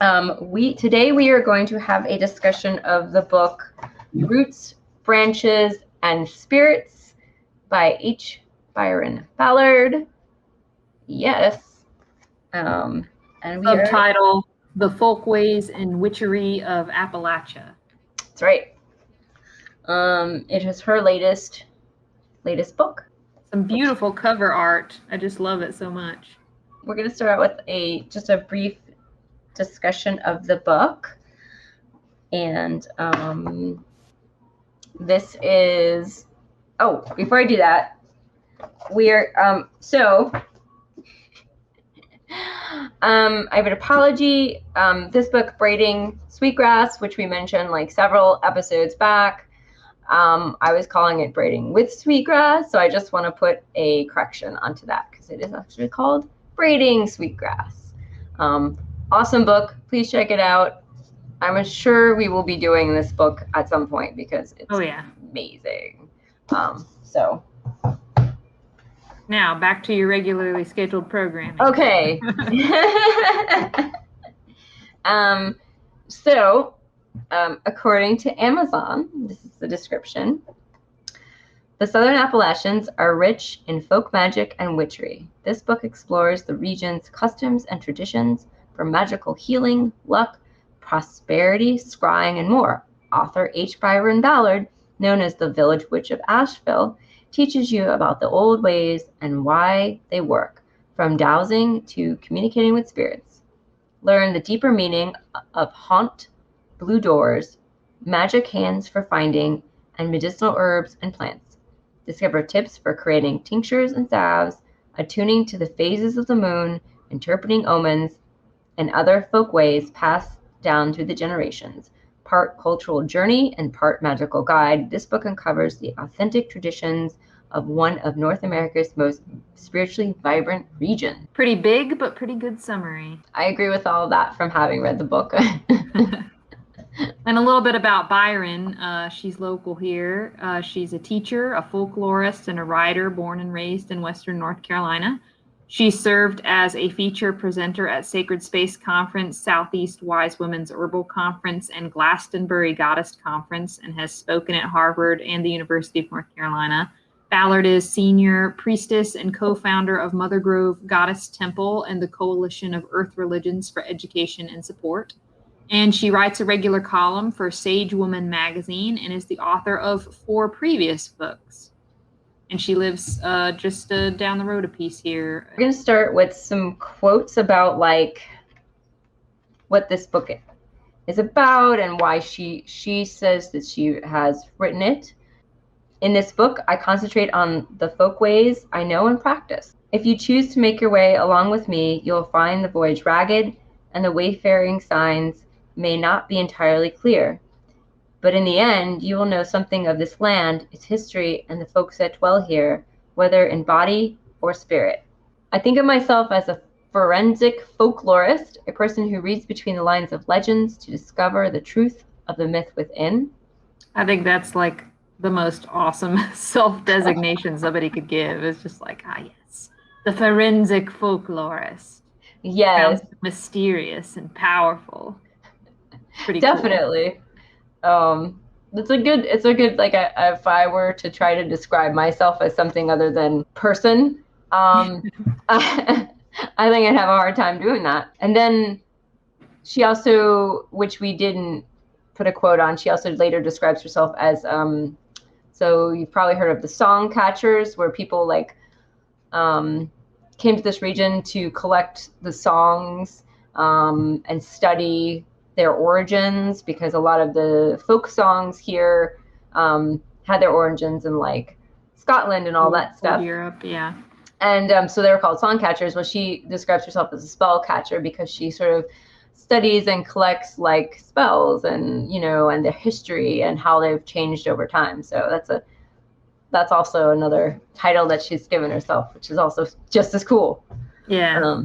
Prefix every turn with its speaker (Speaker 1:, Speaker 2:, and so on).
Speaker 1: Today we are going to have a discussion of the book Roots, Branches, and Spirits by H. Byron Ballard. Yes. And we are.
Speaker 2: Subtitle: The Folkways and Witchery of Appalachia.
Speaker 1: That's right. It is her latest book.
Speaker 2: Some beautiful cover art. I just love it so much.
Speaker 1: We're going to start out with just a brief discussion of the book. And this is, before I do that, we're, I have an apology. This book, Braiding Sweetgrass, which we mentioned like several episodes back, I was calling it Braiding with Sweetgrass, so I just want to put a correction onto that because it is actually called Braiding Sweetgrass. Awesome book. Please check it out. I'm sure we will be doing this book at some point because it's amazing. So
Speaker 2: now back to your regularly scheduled programming.
Speaker 1: Okay. According to Amazon, this is the description. The Southern Appalachians are rich in folk magic and witchery. This book explores the region's customs and traditions for magical healing, luck, prosperity, scrying, and more. Author H. Byron Ballard, known as the Village Witch of Asheville, teaches you about the old ways and why they work, from dowsing to communicating with spirits. Learn the deeper meaning of haunt, blue doors, magic hands for finding, and medicinal herbs and plants. Discover tips for creating tinctures and salves, attuning to the phases of the moon, interpreting omens, and other folk ways passed down through the generations. Part cultural journey and part magical guide, this book uncovers the authentic traditions of one of North America's most spiritually vibrant regions.
Speaker 2: Pretty big, but pretty good summary.
Speaker 1: I agree with all of that from having read the book.
Speaker 2: And a little bit about Byron. She's local here. She's a teacher, a folklorist, and a writer born and raised in Western North Carolina. She served as a feature presenter at Sacred Space Conference, Southeast Wise Women's Herbal Conference, and Glastonbury Goddess Conference, and has spoken at Harvard and the University of North Carolina. Ballard is senior priestess and co-founder of Mother Grove Goddess Temple and the Coalition of Earth Religions for Education and Support. And she writes a regular column for Sage Woman magazine and is the author of 4 previous books. And she lives just down the road a piece here.
Speaker 1: We're going to start with some quotes about like what this book is about and why she says that she has written it. In this book, I concentrate on the folk ways I know and practice. If you choose to make your way along with me, you'll find the voyage ragged and the wayfaring signs may not be entirely clear. But in the end, you will know something of this land, its history, and the folks that dwell here, whether in body or spirit. I think of myself as a forensic folklorist, a person who reads between the lines of legends to discover the truth of the myth within.
Speaker 2: I think that's like the most awesome self-designation somebody could give. It's just like, yes, the forensic folklorist.
Speaker 1: Yes.
Speaker 2: Sounds mysterious and powerful. Pretty
Speaker 1: definitely cool. It's a good like if I were to try to describe myself as something other than person, I think I'd have a hard time doing that. And then she also, which we didn't put a quote on, she also later describes herself as so you've probably heard of the song catchers, where people like came to this region to collect the songs and study their origins, because a lot of the folk songs here had their origins in like Scotland and all that stuff.
Speaker 2: Europe, yeah.
Speaker 1: And so they were called song catchers. Well, she describes herself as a spell catcher because she sort of studies and collects like spells and, you know, and their history and how they've changed over time. So that's also another title that she's given herself, which is also just as cool.
Speaker 2: Yeah.